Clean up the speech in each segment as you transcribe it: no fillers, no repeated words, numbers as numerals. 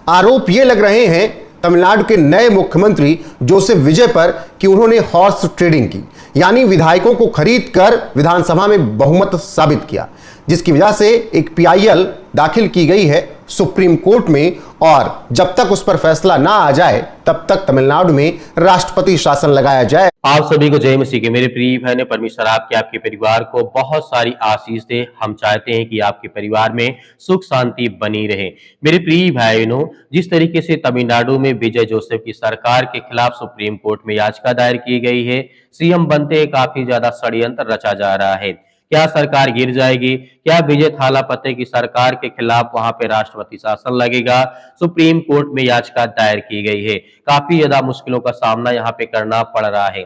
आरोप ये लग रहे हैं तमिलनाडु के नए मुख्यमंत्री जोसेफ विजय पर कि उन्होंने हॉर्स ट्रेडिंग की, यानी विधायकों को खरीद कर विधानसभा में बहुमत साबित किया, जिसकी वजह से एक पीआईएल दाखिल की गई है सुप्रीम कोर्ट में। और जब तक उस पर फैसला ना आ जाए तब तक तमिलनाडु में राष्ट्रपति शासन लगाया जाए। आप सभी को जय मसीह के। मेरे प्रिय भाई ने परमेश्वर आपके परिवार को बहुत सारी आशीष दे। हम चाहते हैं कि आपके परिवार में सुख शांति बनी रहे। मेरे प्रिय भाइयों, जिस तरीके से तमिलनाडु में विजय जोसेफ की सरकार के खिलाफ सुप्रीम कोर्ट में याचिका दायर की गई है, सीएम बनते काफी ज्यादा षड्यंत्र रचा जा रहा है। क्या सरकार गिर जाएगी? क्या विजय थालापति की सरकार के खिलाफ वहां पे राष्ट्रपति शासन लगेगा? सुप्रीम कोर्ट में याचिका दायर की गई है। काफी ज्यादा मुश्किलों का सामना यहाँ पे करना पड़ रहा है,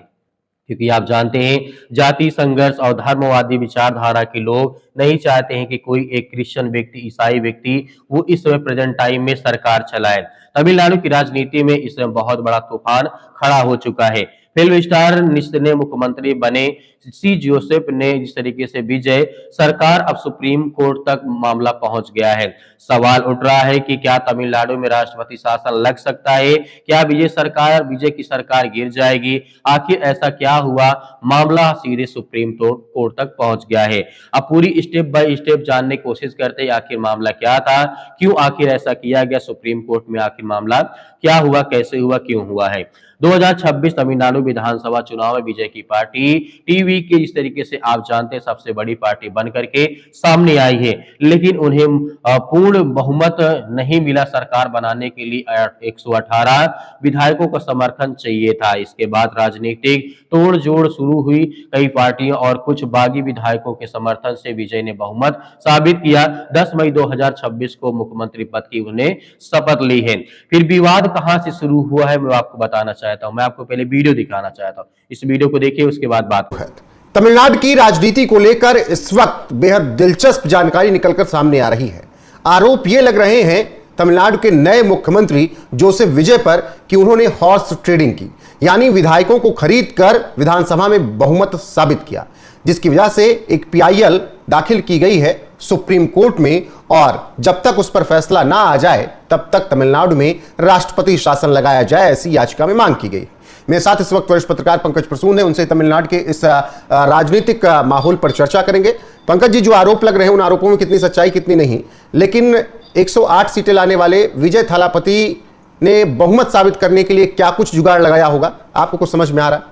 क्योंकि आप जानते हैं जाति संघर्ष और धर्मवादी विचारधारा के लोग नहीं चाहते हैं कि कोई एक क्रिश्चियन व्यक्ति, ईसाई व्यक्ति वो इस समय प्रेजेंट टाइम में सरकार चलाए। तमिलनाडु की राजनीति में इस समय बहुत बड़ा तूफान खड़ा हो चुका है। फिल्म स्टार ने मुख्यमंत्री बने सी जोसेफ ने जिस तरीके से विजय सरकार अब सुप्रीम कोर्ट तक मामला पहुंच गया है। सवाल उठ रहा है कि क्या तमिलनाडु में राष्ट्रपति शासन लग सकता है? क्या विजय की सरकार गिर जाएगी? आखिर ऐसा क्या हुआ? मामला सीधे सुप्रीम कोर्ट तक पहुंच गया है। अब पूरी स्टेप बाय स्टेप जानने की कोशिश करते हैं आखिर मामला क्या था, क्यों आखिर ऐसा किया गया सुप्रीम कोर्ट में, आखिर मामला क्या हुआ, कैसे हुआ, क्यों हुआ है। 2026 तमिलनाडु विधानसभा चुनाव में विजय की पार्टी टीवी के इस तरीके से आप जानते हैं सबसे बड़ी पार्टी बन करके सामने आई है, लेकिन उन्हें पूर्ण बहुमत नहीं मिला सरकार बनाने के लिए। 118 विधायकों का समर्थन चाहिए था। इसके बाद राजनीतिक तोड़-जोड़ शुरू हुई। कई पार्टियों और कुछ बागी विधायकों के समर्थन से विजय ने बहुमत साबित किया। 10 मई 2026 को मुख्यमंत्री पद की उन्हें शपथ ली है। फिर विवाद कहां से शुरू हुआ है मैं आपको बताना चाहता हूं। मैं आपको पहले वीडियो दिखाना चाहता हूं, इस वीडियो को देखिए, उसके बाद बात करें। तमिलनाडु की राजनीति को लेकर इस वक्त बेहद दिलचस्प जानकारी निकलकर सामने आ रही है। आरोप ये लग रहे हैं तमिलनाडु के नए मुख्यमंत्री जोसेफ विजय पर कि उन्होंने हॉर्स ट्रेडिंग की, यानी विधायकों को खरीद कर विधानसभा में बहुमत साबित किया, जिसकी वजह से एक पीआईएल दाखिल की गई है सुप्रीम कोर्ट में। और जब तक उस पर फैसला ना आ जाए तब तक तमिलनाडु में राष्ट्रपति शासन लगाया जाए, ऐसी याचिका में मांग की गई। मेरे साथ इस वक्त वरिष्ठ पत्रकार पंकज प्रसून है, उनसे तमिलनाडु के इस राजनीतिक माहौल पर चर्चा करेंगे। पंकज जी, जो आरोप लग रहे हैं उन आरोपों में कितनी सच्चाई कितनी नहीं, लेकिन 108 सीटें लाने वाले विजय थालापति ने बहुमत साबित करने के लिए क्या कुछ जुगाड़ लगाया होगा, आपको कुछ समझ में आ रहा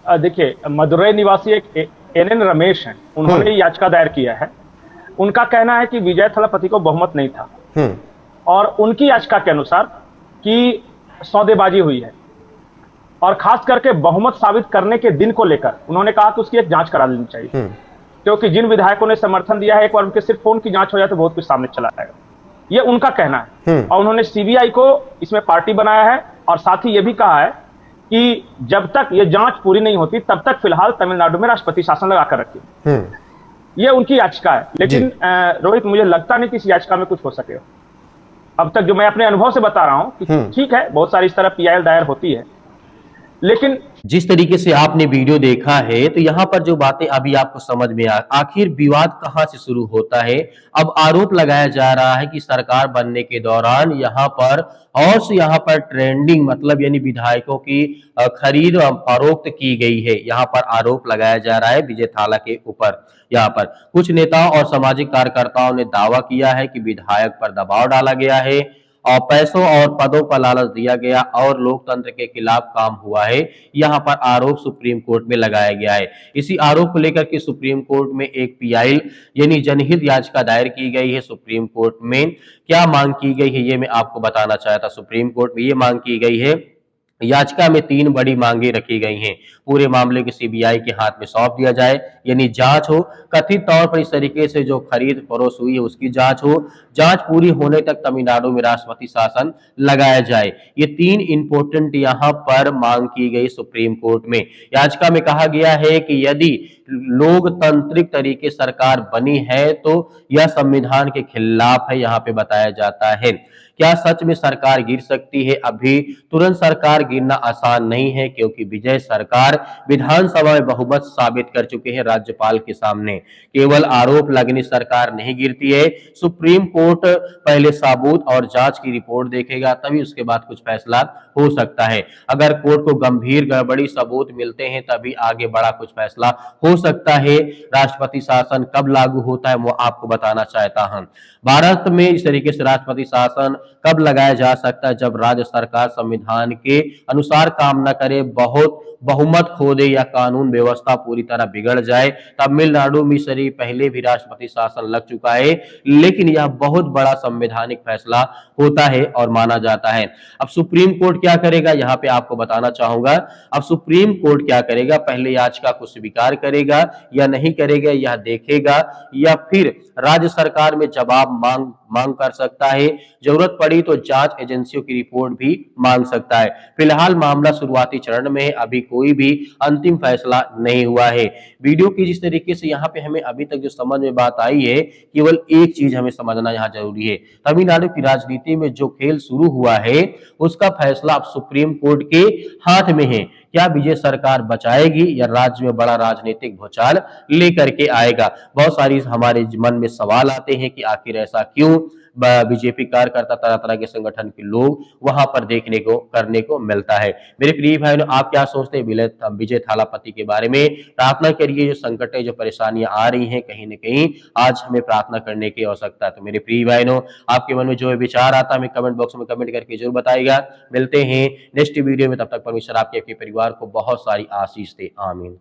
है? देखिए, मदुरई निवासी एक एनएन रमेश हैं, उन्होंने याचिका दायर किया है। उनका कहना है कि विजय थालापति को बहुमत नहीं था और उनकी याचिका के अनुसार कि सौदेबाजी हुई है और खास करके बहुमत साबित करने के दिन को लेकर उन्होंने कहा कि उसकी एक जांच करा लेनी चाहिए, क्योंकि जिन विधायकों ने समर्थन दिया है एक बार उनके सिर्फ फोन की जांच हो जाए तो बहुत कुछ सामने चला आएगा। ये उनका कहना है। और उन्होंने सीबीआई को इसमें पार्टी बनाया है और साथ ही ये भी कहा है कि जब तक ये जांच पूरी नहीं होती तब तक फिलहाल तमिलनाडु में राष्ट्रपति शासन लगाकर रखिए। ये उनकी याचिका है, लेकिन रोहित, मुझे लगता नहीं कि इस याचिका में कुछ हो सके। अब तक जो मैं अपने अनुभव से बता रहा हूं कि ठीक है, बहुत सारी इस तरह पीआईएल दायर होती है, लेकिन जिस तरीके से आपने वीडियो देखा है तो यहाँ पर जो बातें अभी आपको समझ में आखिर विवाद कहां से शुरू होता है। अब आरोप लगाया जा रहा है कि सरकार बनने के दौरान यहाँ पर ट्रेंडिंग मतलब यानी विधायकों की खरीद फरोख्त की गई है। यहाँ पर आरोप लगाया जा रहा है विजय थाला के ऊपर। यहाँ पर कुछ नेताओं और सामाजिक कार्यकर्ताओं ने दावा किया है कि विधायक पर दबाव डाला गया है और पैसों और पदों का लालच दिया गया और लोकतंत्र के खिलाफ काम हुआ है। यहाँ पर आरोप सुप्रीम कोर्ट में लगाया गया है। इसी आरोप को लेकर के सुप्रीम कोर्ट में एक पीआईएल यानी जनहित याचिका दायर की गई है। सुप्रीम कोर्ट में क्या मांग की गई है ये मैं आपको बताना चाहता। सुप्रीम कोर्ट में ये मांग की गई है, याचिका में 3 बड़ी मांगे रखी गई हैं। पूरे मामले को सीबीआई के हाथ में सौंप दिया जाए, यानी जांच हो। कथित तौर पर इस तरीके से जो खरीद फरोख्त हुई है उसकी जांच हो। जांच पूरी होने तक तमिलनाडु में राष्ट्रपति शासन लगाया जाए। ये 3 इंपॉर्टेंट यहाँ पर मांग की गई सुप्रीम कोर्ट में। याचिका में कहा गया है कि यदि लोकतांत्रिक तरीके सरकार बनी है तो यह संविधान के खिलाफ है, यहाँ पे बताया जाता है। क्या सच में सरकार गिर सकती है? अभी तुरंत सरकार गिरना आसान नहीं है, क्योंकि विजय सरकार विधानसभा में बहुमत साबित कर चुके हैं राज्यपाल के सामने। केवल आरोप लगने सरकार नहीं गिरती है, सुप्रीम कोर्ट पहले सबूत और जांच की रिपोर्ट देखेगा, तभी उसके बाद कुछ फैसला हो सकता है। अगर कोर्ट को गंभीर गड़बड़ी सबूत मिलते हैं, तभी आगे बड़ा कुछ फैसला हो सकता है। राष्ट्रपति शासन कब लागू होता है वो आपको बताना चाहता हूं। भारत में इस तरीके से राष्ट्रपति शासन कब लगाया जा सकता है? जब राज्य सरकार संविधान के अनुसार काम न करे, बहुत बहुमत खो दे या कानून व्यवस्था पूरी तरह बिगड़ जाए। तमिलनाडु में पहले भी राष्ट्रपति शासन लग चुका है, लेकिन यह बहुत बड़ा संवैधानिक फैसला होता है और माना जाता है। अब सुप्रीम कोर्ट क्या करेगा, यहाँ पे आपको बताना चाहूंगा। अब सुप्रीम कोर्ट क्या करेगा, पहले याचिका को स्वीकार करेगा या नहीं करेगा यह देखेगा, या फिर राज्य सरकार में जवाब मांग कर सकता है। जरूरत पड़ी तो जांच एजेंसियों की रिपोर्ट भी मांग सकता है। फिलहाल मामला शुरुआती चरण में है, अभी कोई भी अंतिम फैसला नहीं हुआ है। वीडियो की जिस तरीके से यहाँ पे हमें अभी तक जो समझ में बात आई है, केवल एक चीज हमें समझना यहाँ जरूरी है। तमिलनाडु की राजनीति में जो खेल शुरू हुआ है, उसका फैसला अब सुप्रीम कोर्ट के हाथ में है। क्या विजय सरकार बचाएगी या राज्य में बड़ा राजनीतिक भूचाल लेकर के आएगा? बहुत सारी हमारे मन में सवाल आते हैं कि आखिर ऐसा क्यों? बीजेपी कार्यकर्ता, तरह तरह के संगठन के लोग वहां पर देखने को करने को मिलता है। मेरे प्रिय भाइयों, आप क्या सोचते हैं विजय थालापति के बारे में? प्रार्थना करिए, जो संकटें, जो परेशानियां आ रही हैं, कहीं न कहीं आज हमें प्रार्थना करने की आवश्यकता है। तो मेरे प्रिय भाइयों, आपके मन में जो विचार आता है हमें कमेंट बॉक्स में कमेंट करके जरूर बताइएगा। मिलते हैं नेक्स्ट वीडियो में, तब तक परमेश्वर आपके परिवार को बहुत सारी आशीष दे। आमीन।